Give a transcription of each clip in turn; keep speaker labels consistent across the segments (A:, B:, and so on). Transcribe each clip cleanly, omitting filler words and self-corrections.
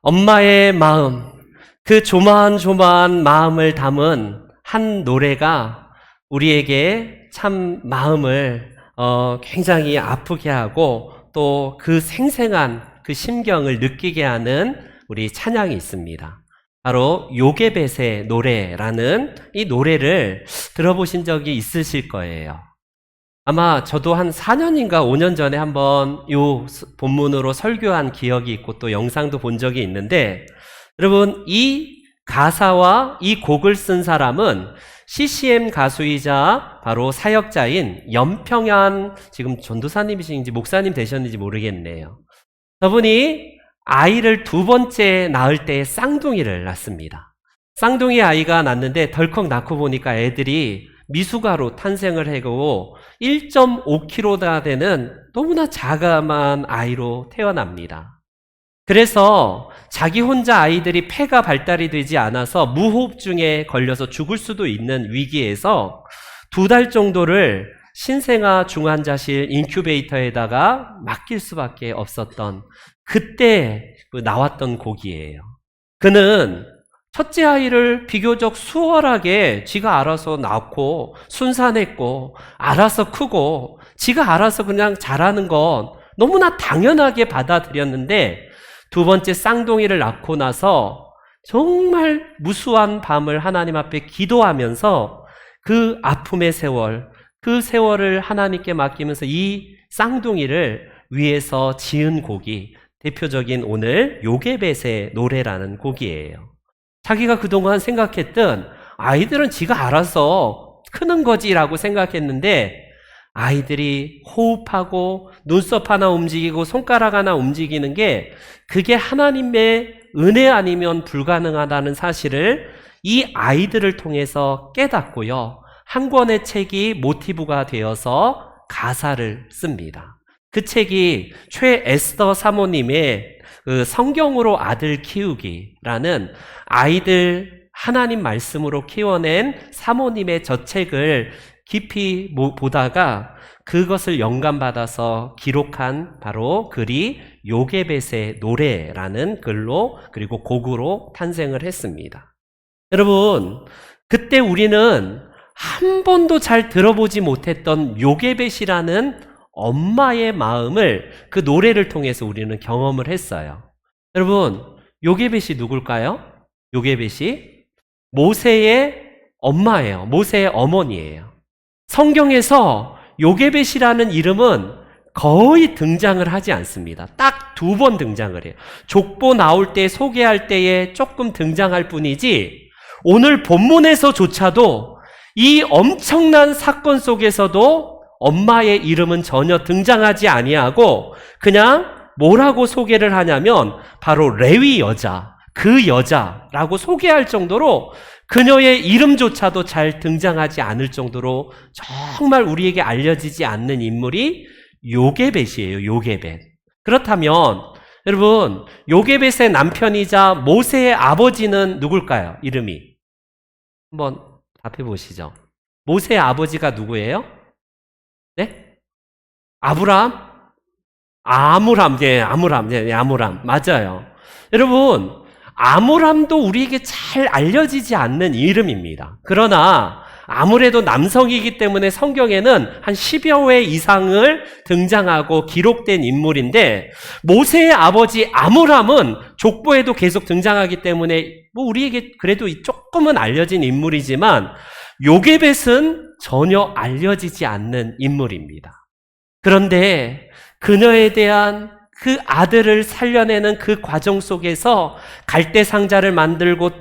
A: 엄마의 마음, 그 조마한 마음을 담은 한 노래가 우리에게 참 마음을 굉장히 아프게 하고 또 그 생생한 그 심경을 느끼게 하는 우리 찬양이 있습니다. 바로 요게벳의 노래라는 이 노래를 들어보신 적이 있으실 거예요. 아마 저도 한 4년인가 5년 전에 한번 요 본문으로 설교한 기억이 있고 또 영상도 본 적이 있는데, 여러분 이 가사와 이 곡을 쓴 사람은 CCM 가수이자 바로 사역자인 연평안, 지금 전도사님이신지 목사님 되셨는지 모르겠네요. 저분이 아이를 두 번째 낳을 때 쌍둥이를 낳습니다. 쌍둥이 아이가 낳는데 덜컥 낳고 보니까 애들이 미숙아로 탄생을 하고 1.5kg가 되는 너무나 자그마한 아이로 태어납니다. 그래서 자기 혼자 아이들이 폐가 발달이 되지 않아서 무호흡증에 걸려서 죽을 수도 있는 위기에서 2달 정도를 신생아 중환자실 인큐베이터에다가 맡길 수밖에 없었던 그때 나왔던 곡이에요. 그는 첫째 아이를 비교적 수월하게 지가 알아서 낳고 순산했고 알아서 크고 지가 알아서 그냥 자라는 건 너무나 당연하게 받아들였는데, 두 번째 쌍둥이를 낳고 나서 정말 무수한 밤을 하나님 앞에 기도하면서 그 아픔의 세월, 그 세월을 하나님께 맡기면서 이 쌍둥이를 위해서 지은 곡이 대표적인 오늘 요게벳의 노래라는 곡이에요. 자기가 그동안 생각했던 아이들은 지가 알아서 크는 거지라고 생각했는데, 아이들이 호흡하고 눈썹 하나 움직이고 손가락 하나 움직이는 게 그게 하나님의 은혜 아니면 불가능하다는 사실을 이 아이들을 통해서 깨닫고요, 한 권의 책이 모티브가 되어서 가사를 씁니다. 그 책이 최에스더 사모님의 그 성경으로 아들 키우기라는 아이들 하나님 말씀으로 키워낸 사모님의 저 책을 깊이 보다가 그것을 영감받아서 기록한 바로 글이 요게벳의 노래라는 글로 그리고 곡으로 탄생을 했습니다. 여러분, 그때 우리는 한 번도 잘 들어보지 못했던 요게벳이라는 엄마의 마음을 그 노래를 통해서 우리는 경험을 했어요. 여러분, 요게벳이 누굴까요? 요게벳이 모세의 엄마예요. 모세의 어머니예요. 성경에서 요게벳이라는 이름은 거의 등장을 하지 않습니다. 딱 2번 등장을 해요. 족보 나올 때 소개할 때에 조금 등장할 뿐이지, 오늘 본문에서조차도 이 엄청난 사건 속에서도 엄마의 이름은 전혀 등장하지 아니하고 그냥 뭐라고 소개를 하냐면 바로 레위 여자, 그 여자라고 소개할 정도로 그녀의 이름조차도 잘 등장하지 않을 정도로 정말 우리에게 알려지지 않는 인물이 요게벳이에요. 요게벳. 그렇다면 여러분, 요게벳의 남편이자 모세의 아버지는 누굴까요? 이름이 한번 답해 보시죠. 모세의 아버지가 누구예요? 네? 아므람, 맞아요. 여러분, 아므람도 우리에게 잘 알려지지 않는 이름입니다. 그러나 아무래도 남성이기 때문에 성경에는 한 10여 회 이상을 등장하고 기록된 인물인데, 모세의 아버지 아므람은 족보에도 계속 등장하기 때문에 우리에게 그래도 조금은 알려진 인물이지만, 요게벳은 전혀 알려지지 않는 인물입니다. 그런데 그녀에 대한 그 아들을 살려내는 그 과정 속에서 갈대상자를 만들고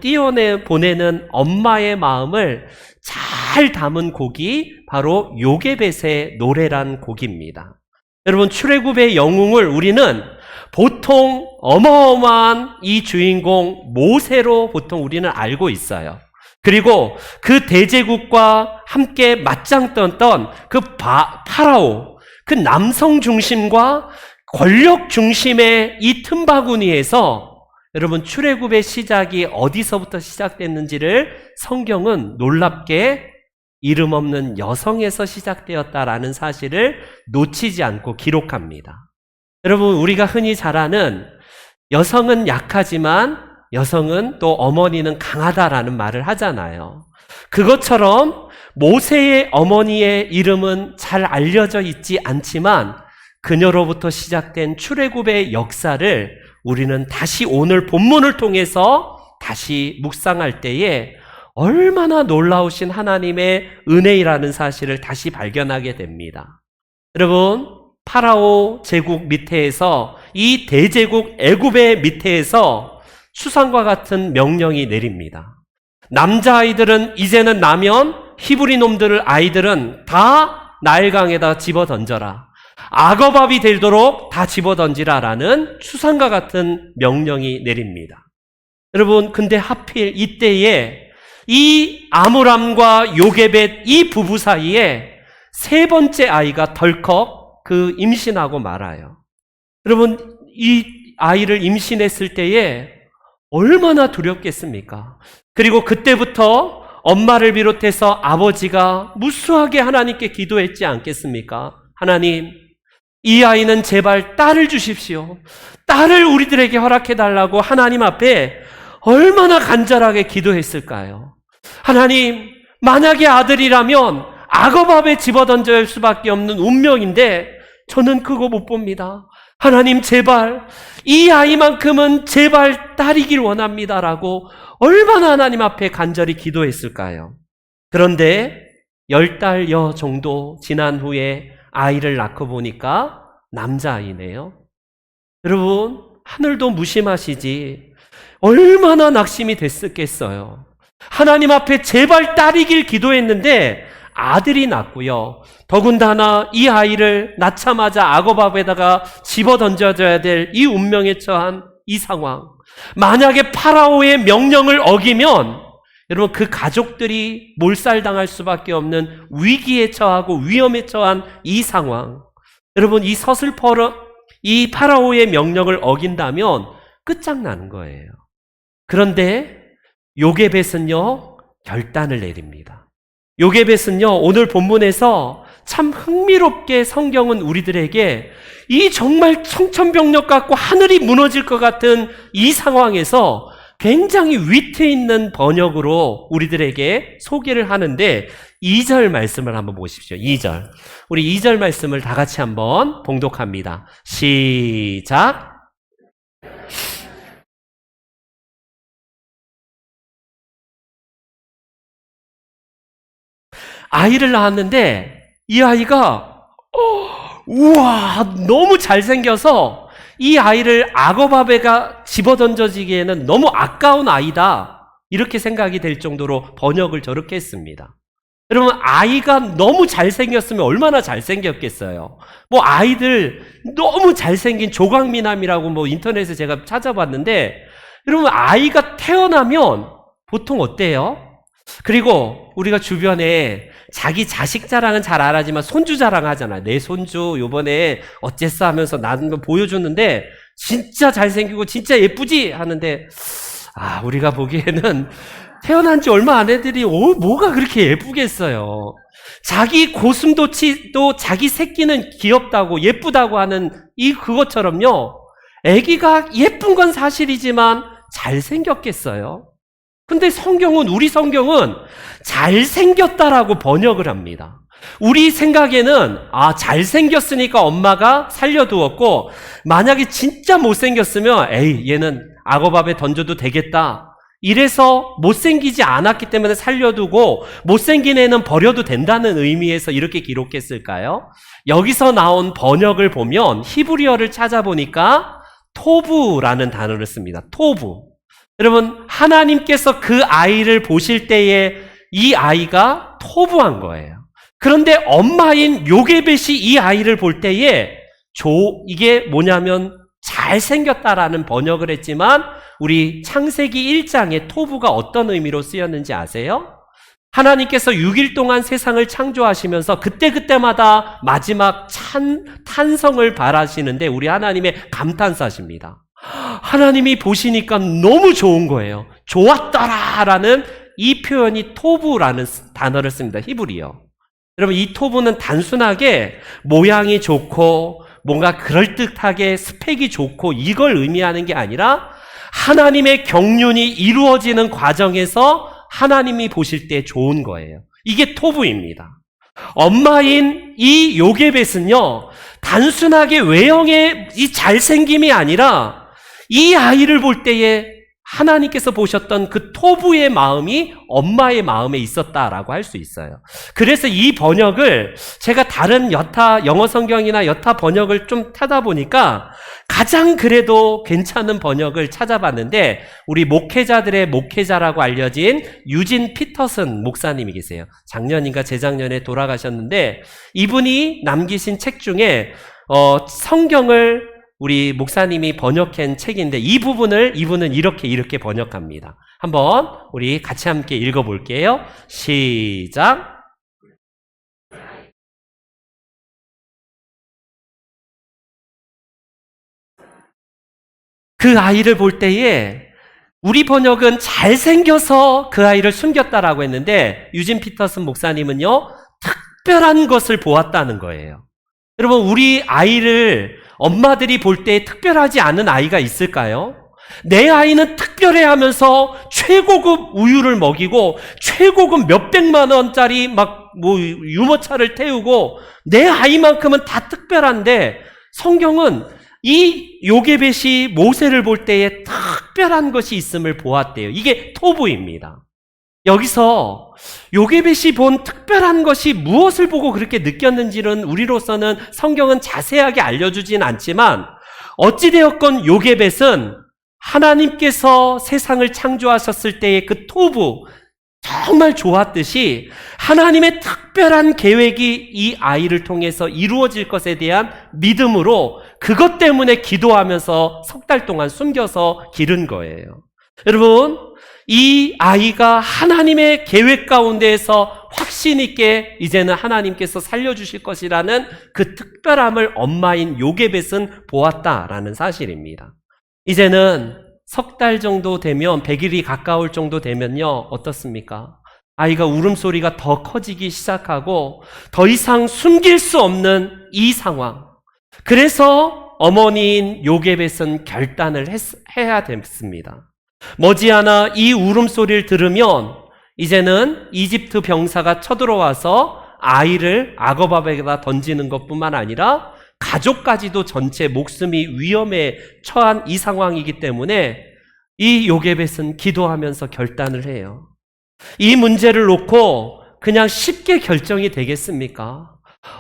A: 보내는 엄마의 마음을 잘 담은 곡이 바로 요게벳의 노래란 곡입니다. 여러분, 출애굽의 영웅을 우리는 보통 어마어마한 이 주인공 모세로 보통 우리는 알고 있어요. 그리고 그 대제국과 함께 맞짱 떴던 그 파라오, 그 남성 중심과 권력 중심의 이 틈바구니에서 여러분, 출애굽의 시작이 어디서부터 시작됐는지를 성경은 놀랍게 이름 없는 여성에서 시작되었다라는 사실을 놓치지 않고 기록합니다. 여러분, 우리가 흔히 잘 아는 여성은 약하지만 여성은 또 어머니는 강하다라는 말을 하잖아요. 그것처럼 모세의 어머니의 이름은 잘 알려져 있지 않지만 그녀로부터 시작된 출애굽의 역사를 우리는 다시 오늘 본문을 통해서 다시 묵상할 때에 얼마나 놀라우신 하나님의 은혜이라는 사실을 다시 발견하게 됩니다. 여러분, 파라오 제국 밑에서 이 대제국 애굽의 밑에서 수상과 같은 명령이 내립니다. 남자아이들은 이제는 나면 히브리 놈들 아이들은 다 나일강에다 집어 던져라. 악어밥이 되도록 다 집어 던지라라는 수상과 같은 명령이 내립니다. 여러분, 근데 하필 이때에 이 아므람과 요게벳 이 부부 사이에 세 번째 아이가 덜컥 그 임신하고 말아요. 여러분, 이 아이를 임신했을 때에 얼마나 두렵겠습니까? 그리고 그때부터 엄마를 비롯해서 아버지가 무수하게 하나님께 기도했지 않겠습니까? 하나님, 이 아이는 제발 딸을 주십시오. 딸을 우리들에게 허락해달라고 하나님 앞에 얼마나 간절하게 기도했을까요? 하나님, 만약에 아들이라면 악어밥에 집어던져야 할 수밖에 없는 운명인데 저는 그거 못 봅니다. 하나님, 제발 이 아이만큼은 제발 딸이길 원합니다라고 얼마나 하나님 앞에 간절히 기도했을까요? 그런데 10달여 정도 지난 후에 아이를 낳고 보니까 남자아이네요. 여러분, 하늘도 무심하시지 얼마나 낙심이 됐었겠어요. 하나님 앞에 제발 딸이길 기도했는데 아들이 낳고요. 더군다나 이 아이를 낳자마자 악어밥에다가 집어 던져줘야 될 이 운명에 처한 이 상황. 만약에 파라오의 명령을 어기면 여러분 그 가족들이 몰살당할 수밖에 없는 위기에 처하고 위험에 처한 이 상황. 여러분, 이 서슬퍼러 이 파라오의 명령을 어긴다면 끝장나는 거예요. 그런데 요게벳은요 결단을 내립니다. 요게벳은요 오늘 본문에서 참 흥미롭게 성경은 우리들에게 이 정말 청천벽력 같고 하늘이 무너질 것 같은 이 상황에서 굉장히 위트 있는 번역으로 우리들에게 소개를 하는데 2절 말씀을 한번 보십시오. 2절. 우리 2절 말씀을 다 같이 한번 봉독합니다. 시작. 아이를 낳았는데 이 아이가 우와 너무 잘생겨서 이 아이를 악어밥에가 집어던져지기에는 너무 아까운 아이다 이렇게 생각이 될 정도로 번역을 저렇게 했습니다. 여러분, 아이가 너무 잘생겼으면 얼마나 잘생겼겠어요. 뭐 아이들 너무 잘생긴 조각미남이라고 뭐 인터넷에 제가 찾아봤는데 여러분, 아이가 태어나면 보통 어때요? 그리고 우리가 주변에 자기 자식 자랑은 잘 안 하지만 손주 자랑 하잖아요. 내 손주 요번에 어쨌어 하면서 나는 거 보여줬는데 진짜 잘생기고 진짜 예쁘지 하는데 우리가 보기에는 태어난 지 얼마 안 애들이 뭐가 그렇게 예쁘겠어요. 자기 고슴도치도 자기 새끼는 귀엽다고 예쁘다고 하는 그것처럼요. 아기가 예쁜 건 사실이지만 잘생겼겠어요? 근데 우리 성경은 잘생겼다라고 번역을 합니다. 우리 생각에는 잘생겼으니까 엄마가 살려두었고 만약에 진짜 못생겼으면 얘는 악어밥에 던져도 되겠다. 이래서 못생기지 않았기 때문에 살려두고 못생긴 애는 버려도 된다는 의미에서 이렇게 기록했을까요? 여기서 나온 번역을 보면 히브리어를 찾아보니까 토부라는 단어를 씁니다. 토부. 여러분, 하나님께서 그 아이를 보실 때에 이 아이가 토부한 거예요. 그런데 엄마인 요게벳이 이 아이를 볼 때에 이게 뭐냐면 잘생겼다라는 번역을 했지만 우리 창세기 1장에 토부가 어떤 의미로 쓰였는지 아세요? 하나님께서 6일 동안 세상을 창조하시면서 그때그때마다 마지막 탄성을 바라시는데 우리 하나님의 감탄사십니다. 하나님이 보시니까 너무 좋은 거예요. 좋았더라라는 이 표현이 토부라는 단어를 씁니다. 히브리어. 여러분, 이 토부는 단순하게 모양이 좋고 뭔가 그럴듯하게 스펙이 좋고 이걸 의미하는 게 아니라 하나님의 경륜이 이루어지는 과정에서 하나님이 보실 때 좋은 거예요. 이게 토부입니다. 엄마인 이 요게벳은요, 단순하게 외형의 이 잘생김이 아니라 이 아이를 볼 때에 하나님께서 보셨던 그 토부의 마음이 엄마의 마음에 있었다라고 할 수 있어요. 그래서 이 번역을 제가 다른 여타 영어 성경이나 여타 번역을 좀 타다 보니까 가장 그래도 괜찮은 번역을 찾아봤는데, 우리 목회자들의 목회자라고 알려진 유진 피터슨 목사님이 계세요. 작년인가 재작년에 돌아가셨는데, 이분이 남기신 책 중에 성경을 우리 목사님이 번역한 책인데, 이 부분을 이분은 이렇게 번역합니다. 한번 우리 같이 함께 읽어볼게요. 시작. 그 아이를 볼 때에, 우리 번역은 잘생겨서 그 아이를 숨겼다라고 했는데, 유진 피터슨 목사님은요, 특별한 것을 보았다는 거예요. 여러분, 우리 아이를 엄마들이 볼 때 특별하지 않은 아이가 있을까요? 내 아이는 특별해 하면서 최고급 우유를 먹이고 최고급 몇백만 원짜리 유모차를 태우고 내 아이만큼은 다 특별한데, 성경은 이 요게벳이 모세를 볼 때에 특별한 것이 있음을 보았대요. 이게 토부입니다. 여기서 요게벳이 본 특별한 것이 무엇을 보고 그렇게 느꼈는지는 우리로서는 성경은 자세하게 알려주진 않지만, 어찌되었건 요게벳은 하나님께서 세상을 창조하셨을 때의 그 토부, 정말 좋았듯이 하나님의 특별한 계획이 이 아이를 통해서 이루어질 것에 대한 믿음으로 그것 때문에 기도하면서 석 달 동안 숨겨서 기른 거예요. 여러분, 이 아이가 하나님의 계획 가운데에서 확신 있게 이제는 하나님께서 살려주실 것이라는 그 특별함을 엄마인 요게벳은 보았다라는 사실입니다. 이제는 석 달 정도 되면, 100일이 가까울 정도 되면요, 어떻습니까? 아이가 울음소리가 더 커지기 시작하고 더 이상 숨길 수 없는 이 상황. 그래서 어머니인 요게벳은 결단을 해야 됐습니다. 머지않아 이 울음소리를 들으면 이제는 이집트 병사가 쳐들어와서 아이를 악어밥에다 던지는 것뿐만 아니라 가족까지도 전체 목숨이 위험에 처한 이 상황이기 때문에 이 요게벳은 기도하면서 결단을 해요. 이 문제를 놓고 그냥 쉽게 결정이 되겠습니까?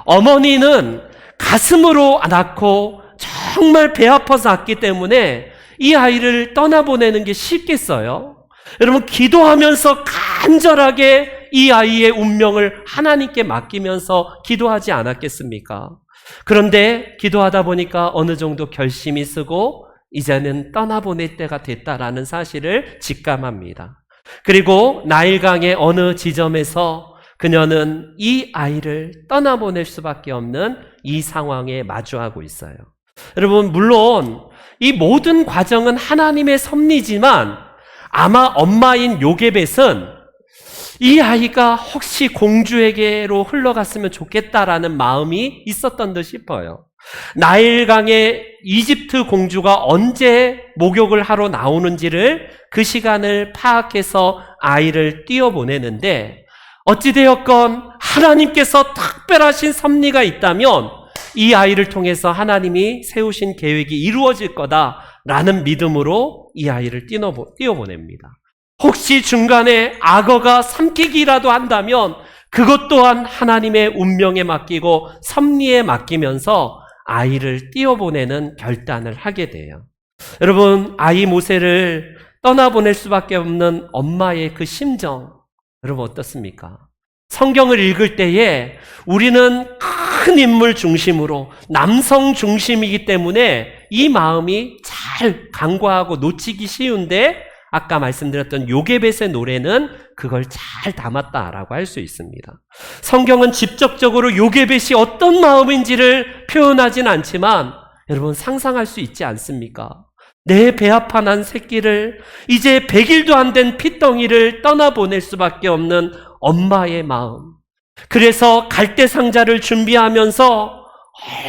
A: 어머니는 가슴으로 낳고 정말 배 아파서 낳기 때문에 이 아이를 떠나보내는 게 쉽겠어요? 여러분, 기도하면서 간절하게 이 아이의 운명을 하나님께 맡기면서 기도하지 않았겠습니까? 그런데 기도하다 보니까 어느 정도 결심이 쓰고 이제는 떠나보낼 때가 됐다라는 사실을 직감합니다. 그리고 나일강의 어느 지점에서 그녀는 이 아이를 떠나보낼 수밖에 없는 이 상황에 마주하고 있어요. 여러분, 물론 이 모든 과정은 하나님의 섭리지만 아마 엄마인 요게벳은 이 아이가 혹시 공주에게로 흘러갔으면 좋겠다라는 마음이 있었던 듯 싶어요. 나일강의 이집트 공주가 언제 목욕을 하러 나오는지를 그 시간을 파악해서 아이를 띄워보내는데, 어찌되었건 하나님께서 특별하신 섭리가 있다면 이 아이를 통해서 하나님이 세우신 계획이 이루어질 거다라는 믿음으로 이 아이를 띄워보냅니다. 혹시 중간에 악어가 삼키기라도 한다면 그것 또한 하나님의 운명에 맡기고 섭리에 맡기면서 아이를 띄워보내는 결단을 하게 돼요. 여러분, 아이 모세를 떠나보낼 수밖에 없는 엄마의 그 심정, 여러분 어떻습니까? 성경을 읽을 때에 우리는 큰 인물 중심으로 남성 중심이기 때문에 이 마음이 잘 간과하고 놓치기 쉬운데, 아까 말씀드렸던 요게벳의 노래는 그걸 잘 담았다라고 할 수 있습니다. 성경은 직접적으로 요게벳이 어떤 마음인지를 표현하진 않지만 여러분 상상할 수 있지 않습니까? 내 배 아파 난 새끼를, 이제 100일도 안 된 핏덩이를 떠나보낼 수밖에 없는 엄마의 마음. 그래서 갈대 상자를 준비하면서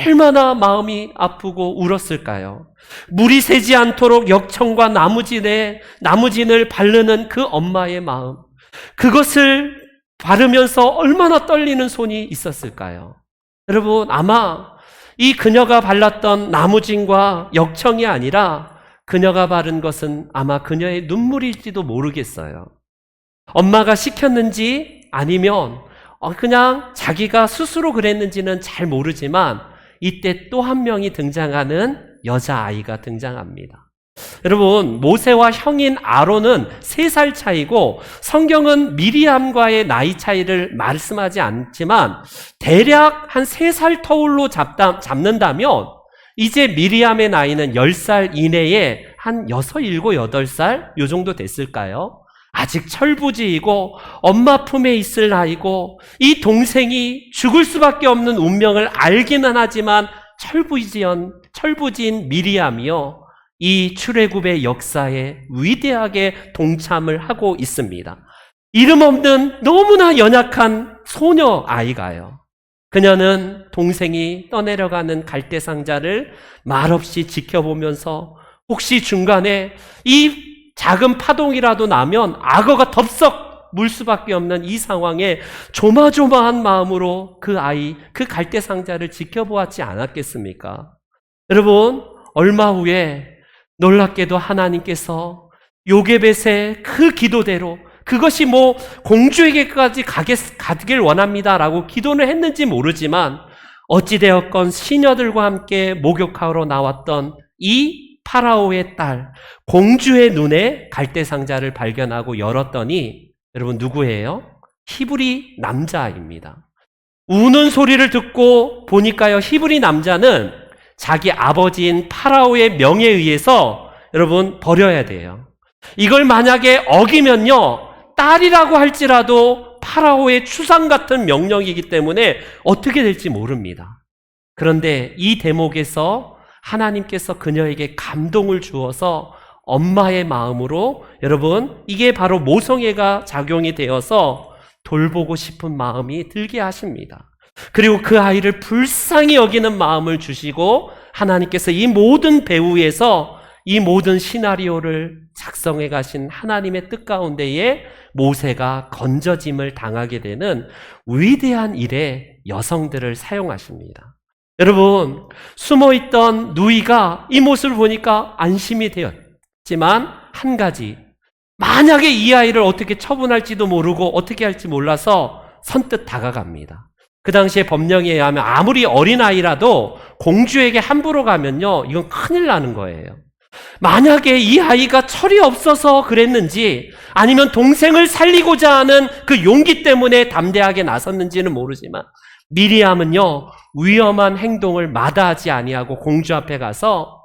A: 얼마나 마음이 아프고 울었을까요? 물이 새지 않도록 역청과 나무진을 바르는 그 엄마의 마음, 그것을 바르면서 얼마나 떨리는 손이 있었을까요? 여러분, 아마 이 그녀가 발랐던 나무진과 역청이 아니라 그녀가 바른 것은 아마 그녀의 눈물일지도 모르겠어요. 엄마가 시켰는지 아니면 그냥 자기가 스스로 그랬는지는 잘 모르지만 이때 또 한 명이 등장하는 여자아이가 등장합니다. 여러분, 모세와 형인 아론은 3살 차이고 성경은 미리암과의 나이 차이를 말씀하지 않지만 대략 한 3살 터울로 잡는다면 이제 미리암의 나이는 10살 이내에 한 6, 7, 8살 요 정도 됐을까요? 아직 철부지이고 엄마 품에 있을 나이고 이 동생이 죽을 수밖에 없는 운명을 알기는 하지만 철부지인 미리암이요, 이 출애굽의 역사에 위대하게 동참을 하고 있습니다. 이름 없는 너무나 연약한 소녀 아이가요. 그녀는 동생이 떠내려가는 갈대상자를 말없이 지켜보면서 혹시 중간에 이 작은 파동이라도 나면 악어가 덥석 물 수밖에 없는 이 상황에 조마조마한 마음으로 그 갈대상자를 지켜보았지 않았겠습니까? 여러분, 얼마 후에 놀랍게도 하나님께서 요게벳의 그 기도대로 그것이 공주에게까지 가길 원합니다라고 기도를 했는지 모르지만 어찌되었건 시녀들과 함께 목욕하러 나왔던 이 파라오의 딸 공주의 눈에 갈대상자를 발견하고 열었더니 여러분 누구예요? 히브리 남자입니다. 우는 소리를 듣고 보니까요, 히브리 남자는 자기 아버지인 파라오의 명에 의해서 여러분 버려야 돼요. 이걸 만약에 어기면요, 딸이라고 할지라도 파라오의 추상 같은 명령이기 때문에 어떻게 될지 모릅니다. 그런데 이 대목에서 하나님께서 그녀에게 감동을 주어서 엄마의 마음으로, 여러분, 이게 바로 모성애가 작용이 되어서 돌보고 싶은 마음이 들게 하십니다. 그리고 그 아이를 불쌍히 여기는 마음을 주시고 하나님께서 이 모든 배후에서 이 모든 시나리오를 작성해 가신 하나님의 뜻 가운데에 모세가 건져짐을 당하게 되는 위대한 일에 여성들을 사용하십니다. 여러분, 숨어있던 누이가 이 모습을 보니까 안심이 되었지만 한 가지, 만약에 이 아이를 어떻게 처분할지도 모르고 어떻게 할지 몰라서 선뜻 다가갑니다. 그 당시에 법령에 의하면 아무리 어린아이라도 공주에게 함부로 가면요, 이건 큰일 나는 거예요. 만약에 이 아이가 철이 없어서 그랬는지 아니면 동생을 살리고자 하는 그 용기 때문에 담대하게 나섰는지는 모르지만 미리암은요, 위험한 행동을 마다하지 아니하고 공주 앞에 가서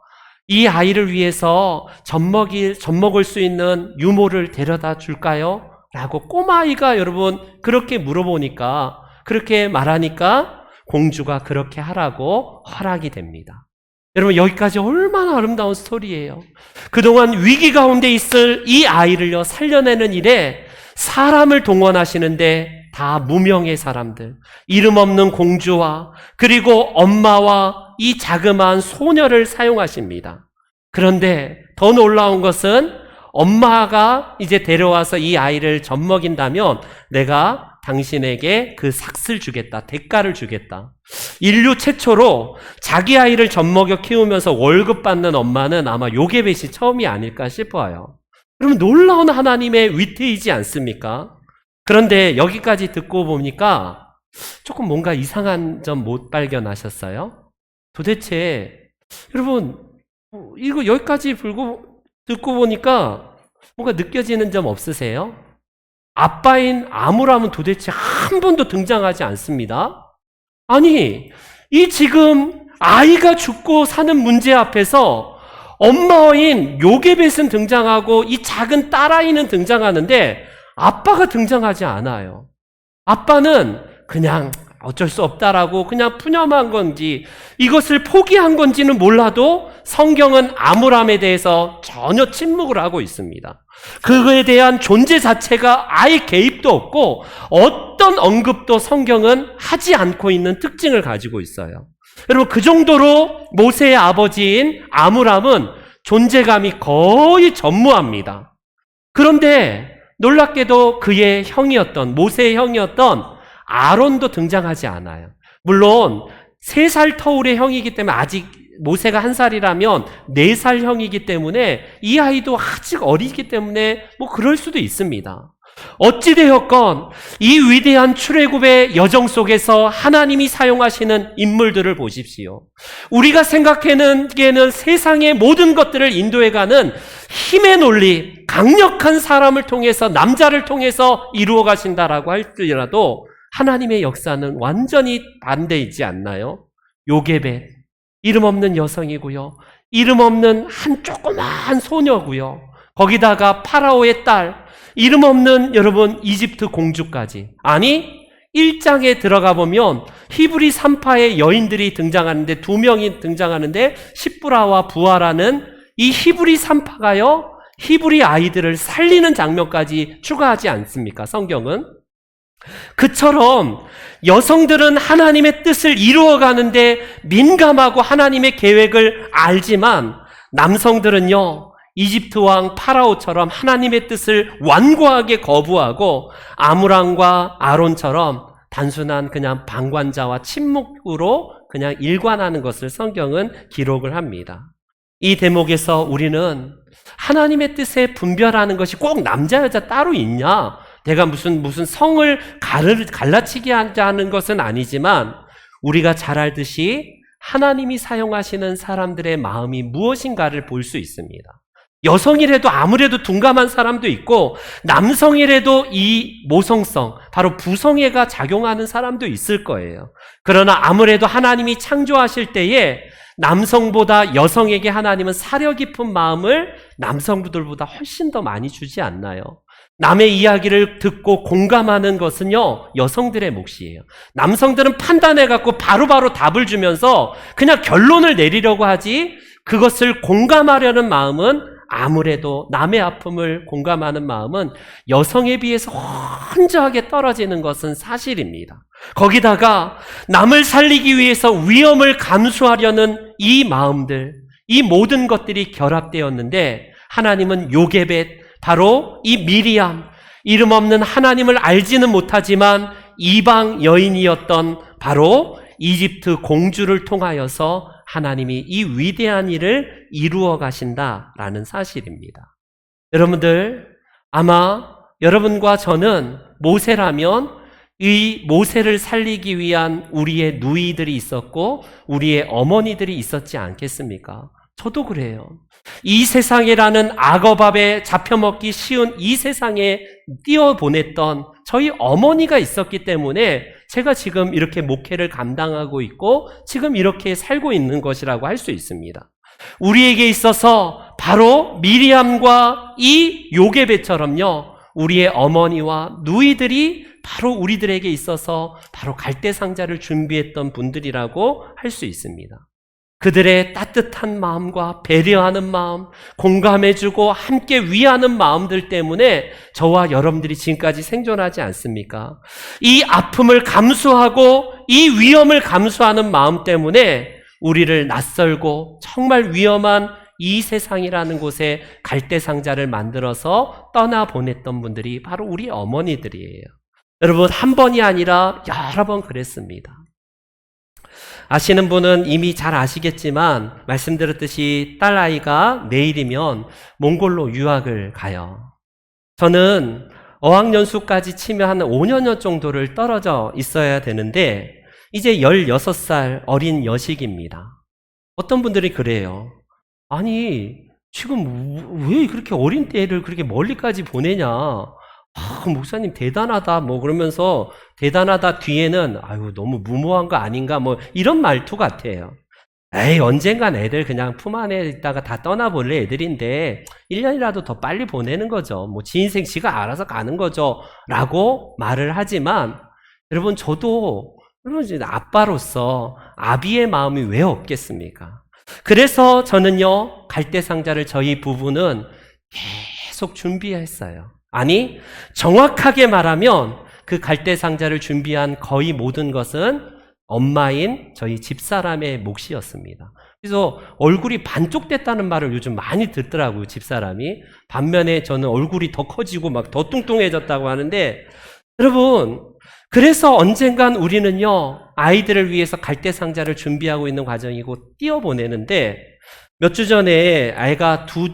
A: 이 아이를 위해서 젖먹을 수 있는 유모를 데려다 줄까요? 라고 꼬마아이가 여러분 그렇게 물어보니까, 그렇게 말하니까 공주가 그렇게 하라고 허락이 됩니다. 여러분, 여기까지 얼마나 아름다운 스토리예요. 그동안 위기 가운데 있을 이 아이를요, 살려내는 일에 사람을 동원하시는데 다 무명의 사람들, 이름 없는 공주와 그리고 엄마와 이 자그마한 소녀를 사용하십니다. 그런데 더 놀라운 것은 엄마가 이제 데려와서 이 아이를 젖먹인다면 내가 당신에게 그 삭을 주겠다, 대가를 주겠다. 인류 최초로 자기 아이를 젖먹여 키우면서 월급 받는 엄마는 아마 요게벳이 처음이 아닐까 싶어요. 그러면 놀라운 하나님의 위태이지 않습니까? 그런데 여기까지 듣고 보니까 조금 뭔가 이상한 점 못 발견하셨어요? 도대체 여러분, 이거 여기까지 듣고 보니까 뭔가 느껴지는 점 없으세요? 아빠인 아므람은 도대체 한 번도 등장하지 않습니다. 아니, 이 지금 아이가 죽고 사는 문제 앞에서 엄마인 요게벳은 등장하고 이 작은 딸아이는 등장하는데 아빠가 등장하지 않아요. 아빠는 그냥 어쩔 수 없다라고 그냥 푸념한 건지 이것을 포기한 건지는 몰라도 성경은 아므람에 대해서 전혀 침묵을 하고 있습니다. 그거에 대한 존재 자체가 아예 개입도 없고 어떤 언급도 성경은 하지 않고 있는 특징을 가지고 있어요. 여러분, 그 정도로 모세의 아버지인 아므람은 존재감이 거의 전무합니다. 그런데 놀랍게도 그의 형이었던, 모세의 형이었던 아론도 등장하지 않아요. 물론 3살 터울의 형이기 때문에, 아직 모세가 1살이라면 4살 형이기 때문에 이 아이도 아직 어리기 때문에 뭐 그럴 수도 있습니다. 어찌되었건 이 위대한 출애굽의 여정 속에서 하나님이 사용하시는 인물들을 보십시오. 우리가 생각하기에는 세상의 모든 것들을 인도해가는 힘의 논리, 강력한 사람을 통해서, 남자를 통해서 이루어 가신다라고 할지라도 하나님의 역사는 완전히 반대이지 않나요? 요게벳, 이름 없는 여성이고요, 이름 없는 한 조그마한 소녀고요, 거기다가 파라오의 딸, 이름 없는 여러분 이집트 공주까지. 아니, 1장에 들어가 보면 히브리 산파의 여인들이 등장하는데, 2명이 등장하는데, 십부라와 부하라는 이 히브리 산파가요, 히브리 아이들을 살리는 장면까지 추가하지 않습니까? 성경은. 그처럼 여성들은 하나님의 뜻을 이루어가는데 민감하고 하나님의 계획을 알지만, 남성들은요, 이집트 왕 파라오처럼 하나님의 뜻을 완고하게 거부하고 아므람과 아론처럼 단순한 그냥 방관자와 침묵으로 그냥 일관하는 것을 성경은 기록을 합니다. 이 대목에서 우리는 하나님의 뜻에 분별하는 것이 꼭 남자 여자 따로 있냐, 내가 무슨 성을 갈라치게 하자는 것은 아니지만, 우리가 잘 알듯이 하나님이 사용하시는 사람들의 마음이 무엇인가를 볼 수 있습니다. 여성이라도 아무래도 둔감한 사람도 있고, 남성이라도 이 모성성, 바로 부성애가 작용하는 사람도 있을 거예요. 그러나 아무래도 하나님이 창조하실 때에 남성보다 여성에게 하나님은 사려 깊은 마음을 남성들보다 훨씬 더 많이 주지 않나요? 남의 이야기를 듣고 공감하는 것은요, 여성들의 몫이에요. 남성들은 판단해갖고 바로바로 답을 주면서 그냥 결론을 내리려고 하지, 그것을 공감하려는 마음은, 아무래도 남의 아픔을 공감하는 마음은 여성에 비해서 현저하게 떨어지는 것은 사실입니다. 거기다가 남을 살리기 위해서 위험을 감수하려는 이 마음들, 이 모든 것들이 결합되었는데, 하나님은 요게벳, 바로 이 미리암, 이름 없는 하나님을 알지는 못하지만 이방 여인이었던 바로 이집트 공주를 통하여서 하나님이 이 위대한 일을 이루어 가신다라는 사실입니다. 여러분들, 아마 여러분과 저는 모세라면 이 모세를 살리기 위한 우리의 누이들이 있었고 우리의 어머니들이 있었지 않겠습니까? 저도 그래요. 이 세상이라는 악어밥에 잡혀먹기 쉬운 이 세상에 띄어보냈던 저희 어머니가 있었기 때문에 제가 지금 이렇게 목회를 감당하고 있고 지금 이렇게 살고 있는 것이라고 할 수 있습니다. 우리에게 있어서 바로 미리암과 이 요게벳처럼요, 우리의 어머니와 누이들이 바로 우리들에게 있어서 바로 갈대상자를 준비했던 분들이라고 할 수 있습니다. 그들의 따뜻한 마음과 배려하는 마음, 공감해주고 함께 위하는 마음들 때문에 저와 여러분들이 지금까지 생존하지 않습니까? 이 아픔을 감수하고 이 위험을 감수하는 마음 때문에 우리를 낯설고 정말 위험한 이 세상이라는 곳에 갈대상자를 만들어서 떠나보냈던 분들이 바로 우리 어머니들이에요. 여러분, 한 번이 아니라 여러 번 그랬습니다. 아시는 분은 이미 잘 아시겠지만 말씀드렸듯이 딸아이가 내일이면 몽골로 유학을 가요. 저는 어학연수까지 치면 한 5년 정도를 떨어져 있어야 되는데 이제 16살 어린 여식입니다. 어떤 분들이 그래요. 아니, 지금 왜 그렇게 어린 애를 그렇게 멀리까지 보내냐? 목사님 대단하다 뭐 그러면서 대단하다 뒤에는 아유 너무 무모한 거 아닌가 뭐 이런 말투 같아요. 에이, 언젠간 애들 그냥 품 안에 있다가 다 떠나볼래 애들인데 1년이라도 더 빨리 보내는 거죠. 뭐 지 인생 지가 알아서 가는 거죠 라고 말을 하지만, 여러분, 저도 여러분 아빠로서 아비의 마음이 왜 없겠습니까? 그래서 저는요, 갈대상자를 저희 부부는 계속 준비했어요. 아니, 정확하게 말하면 그 갈대상자를 준비한 거의 모든 것은 엄마인 저희 집사람의 몫이었습니다. 그래서 얼굴이 반쪽됐다는 말을 요즘 많이 듣더라고요, 집사람이. 반면에 저는 얼굴이 더 커지고 막 더 뚱뚱해졌다고 하는데, 여러분, 그래서 언젠간 우리는요, 아이들을 위해서 갈대상자를 준비하고 있는 과정이고 띄워보내는데, 몇 주 전에 아이가 두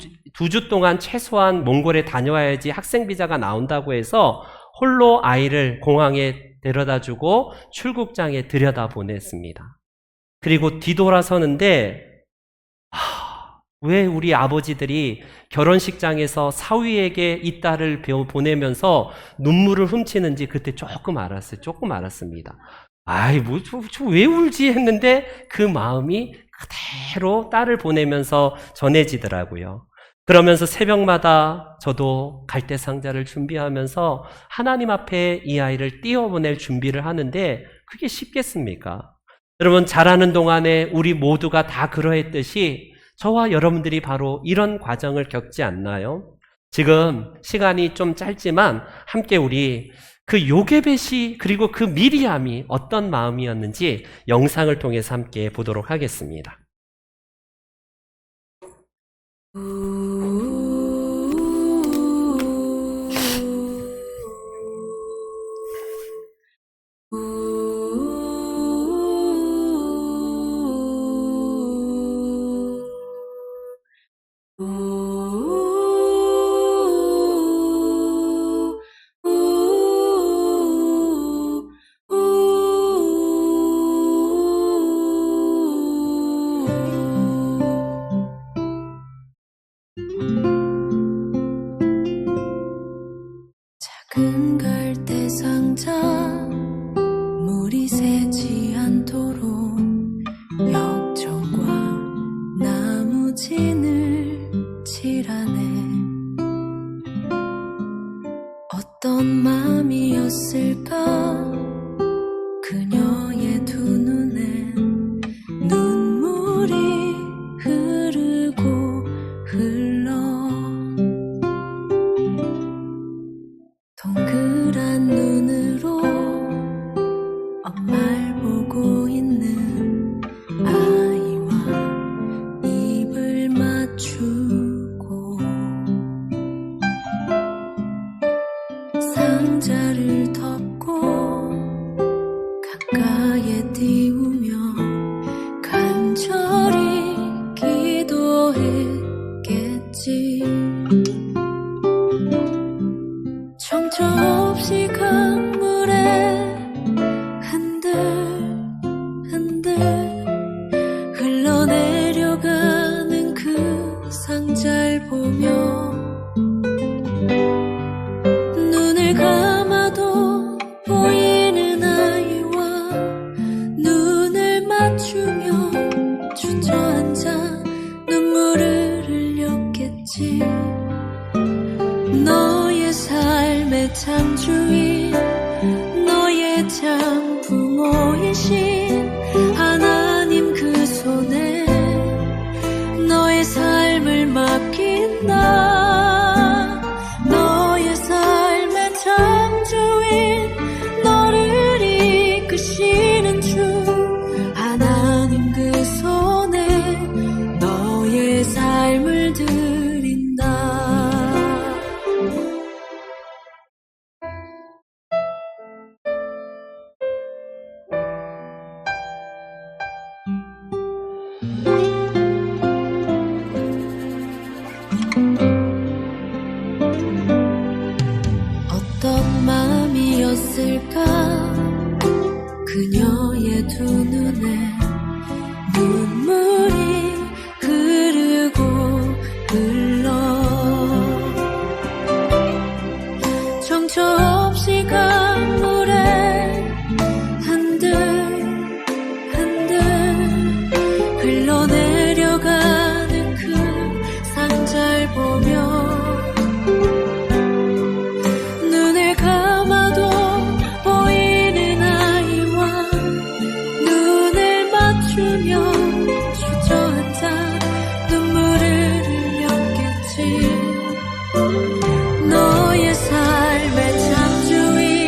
A: 주 동안 최소한 몽골에 다녀와야지 학생비자가 나온다고 해서 홀로 아이를 공항에 데려다주고 출국장에 들여다보냈습니다. 그리고 뒤돌아서는데 왜 우리 아버지들이 결혼식장에서 사위에게 이 딸을 보내면서 눈물을 훔치는지 그때 조금 알았어요. 조금 알았습니다. 아이, 왜 울지 했는데 그 마음이 그대로 딸을 보내면서 전해지더라고요. 그러면서 새벽마다 저도 갈대상자를 준비하면서 하나님 앞에 이 아이를 띄워보낼 준비를 하는데 그게 쉽겠습니까? 여러분, 자라는 동안에 우리 모두가 다 그러했듯이 저와 여러분들이 바로 이런 과정을 겪지 않나요? 지금 시간이 좀 짧지만 함께 우리 그 요게벳이 그리고 그 미리암이 어떤 마음이었는지 영상을 통해서 함께 보도록 하겠습니다.
B: 작은 갈대 상자 물이 새지 않도록 역청과 나무진을 칠하네. 어떤 마음이었을까 그녀의 두 눈엔 눈물이 흐르고 흘러 동그란 눈으로 엄마를 보고 있는 아이와 입을 맞추고 상자를 덮고 가까이에 띄우며 간절히 기도했겠지. 정처 없이 강물에 흔들흔들 흘러내려가는 그 상자를 보며 눈을 감아도 보이는 아이와 눈을 맞추며 주저앉아 눈물을 흘렸겠지. 너의 삶의 창조인 너의 참 부모이신 하나님 그 손에 너의 삶을 맡긴다. 너의 삶의 창조인 너를 이끄시는 주 하나님 그 손에 너의 삶을 드린다. 어떤 마음이었을까 그녀의 두 눈에 눈물이 흐르고 흘러 정처 없이 강물에 흔들흔들 흘러내려가는 그 상자를 보며 눈을 감아도 보이는 아이와 눈을 맞추며 주저앉아 눈물을 흘렸겠지. 너의 삶의 창조인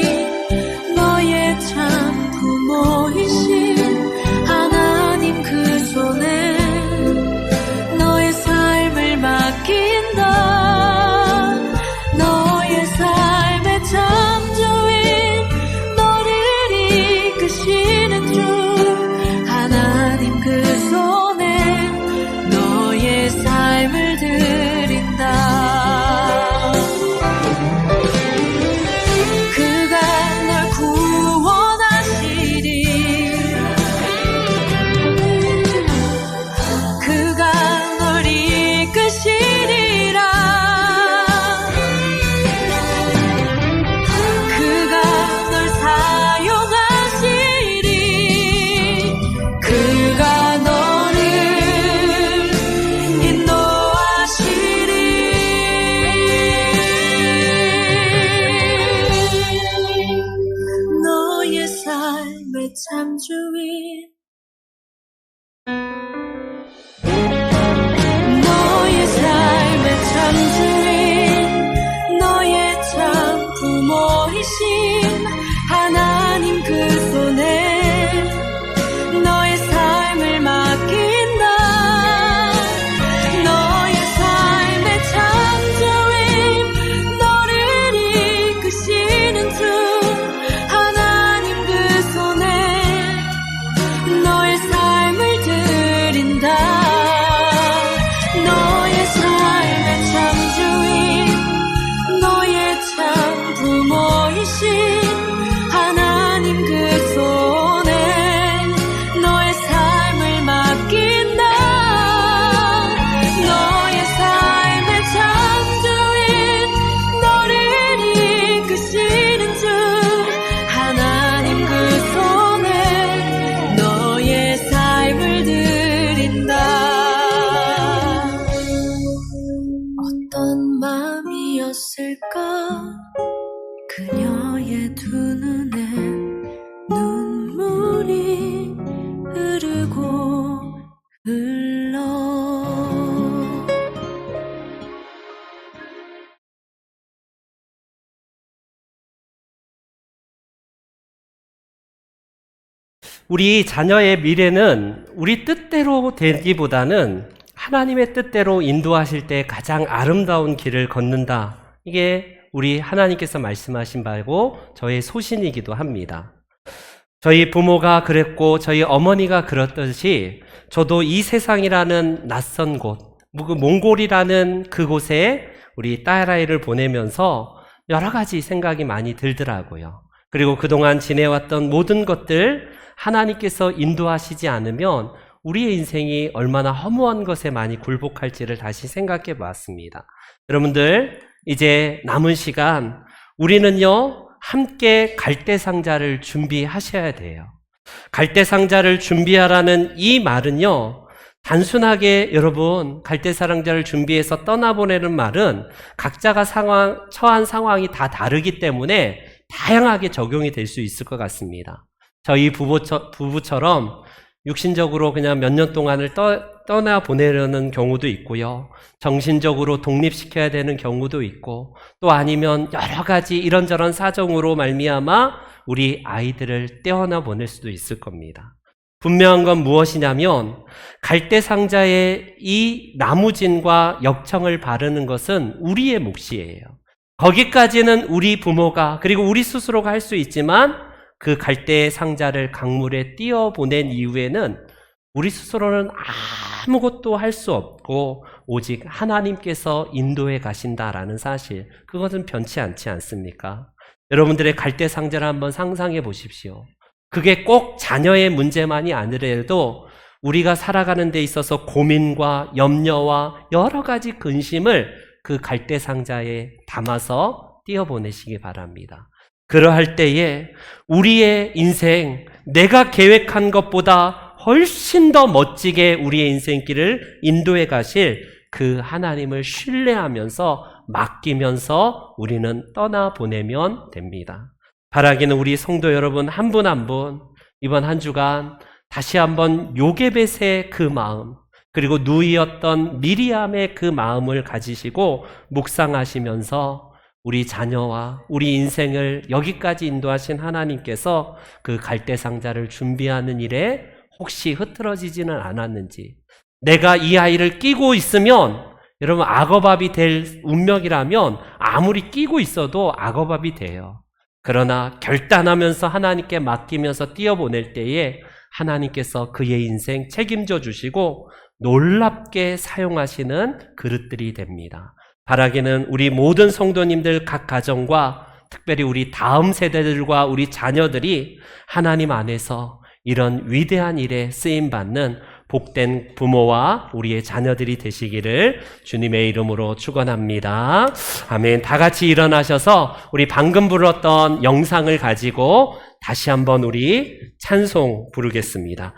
B: 주인 너의 삶의 참 주인 너의 참 부모이신 하나님 그 손에 너의 삶을 맡긴다 너의 삶의 참 주인 너를 이끄시는 주 하나님 그 손에 너의 삶을 드린다 너의 삶의 참 주인 너의 참 부모이신 하나님 그 손에 너의 삶을 맡긴다 너의 삶의 참 주인 너를 이끄시는 주 하나님 그 손에 너의 삶을 드린다 어떤 마음이었을까 그녀의 두 눈에 눈물이 흐르고 흘러
A: 우리 자녀의 미래는 우리 뜻대로 되기보다는 하나님의 뜻대로 인도하실 때 가장 아름다운 길을 걷는다. 이게 우리 하나님께서 말씀하신 바고 저의 소신이기도 합니다. 저희 부모가 그랬고 저희 어머니가 그렇듯이 저도 이 세상이라는 낯선 곳, 몽골이라는 그곳에 우리 딸아이를 보내면서 여러 가지 생각이 많이 들더라고요. 그리고 그동안 지내왔던 모든 것들 하나님께서 인도하시지 않으면 우리의 인생이 얼마나 허무한 것에 많이 굴복할지를 다시 생각해 보았습니다. 여러분들 이제 남은 시간 우리는요 함께 갈대상자를 준비하셔야 돼요. 갈대상자를 준비하라는 이 말은요 단순하게 여러분 갈대상자를 준비해서 떠나보내는 말은 각자가 처한 상황이 다 다르기 때문에 다양하게 적용이 될 수 있을 것 같습니다. 저희 부부처럼 육신적으로 그냥 몇 년 동안을 떠나보내려는 경우도 있고요. 정신적으로 독립시켜야 되는 경우도 있고 또 아니면 여러 가지 이런저런 사정으로 말미암아 우리 아이들을 떼어나 보낼 수도 있을 겁니다. 분명한 건 무엇이냐면 갈대상자의 이 나무진과 역청을 바르는 것은 우리의 몫이에요. 거기까지는 우리 부모가 그리고 우리 스스로가 할 수 있지만 그 갈대상자를 강물에 띄어보낸 이후에는 우리 스스로는 아무것도 할 수 없고 오직 하나님께서 인도해 가신다라는 사실, 그것은 변치 않지 않습니까? 여러분들의 갈대상자를 한번 상상해 보십시오. 그게 꼭 자녀의 문제만이 아니라도 우리가 살아가는 데 있어서 고민과 염려와 여러 가지 근심을 그 갈대상자에 담아서 띄어보내시기 바랍니다. 그러할 때에 우리의 인생, 내가 계획한 것보다 훨씬 더 멋지게 우리의 인생길을 인도해 가실 그 하나님을 신뢰하면서 맡기면서 우리는 떠나보내면 됩니다. 바라기는 우리 성도 여러분 한 분 한 분 이번 한 주간 다시 한번 요게벳의 그 마음 그리고 누이였던 미리암의 그 마음을 가지시고 묵상하시면서 우리 자녀와 우리 인생을 여기까지 인도하신 하나님께서 그 갈대상자를 준비하는 일에 혹시 흐트러지지는 않았는지, 내가 이 아이를 끼고 있으면 여러분 악어밥이 될 운명이라면 아무리 끼고 있어도 악어밥이 돼요. 그러나 결단하면서 하나님께 맡기면서 띄어보낼 때에 하나님께서 그의 인생 책임져 주시고 놀랍게 사용하시는 그릇들이 됩니다. 바라기는 우리 모든 성도님들 각 가정과 특별히 우리 다음 세대들과 우리 자녀들이 하나님 안에서 이런 위대한 일에 쓰임받는 복된 부모와 우리의 자녀들이 되시기를 주님의 이름으로 축원합니다. 아멘. 다 같이 일어나셔서 우리 방금 불렀던 영상을 가지고 다시 한번 우리 찬송 부르겠습니다.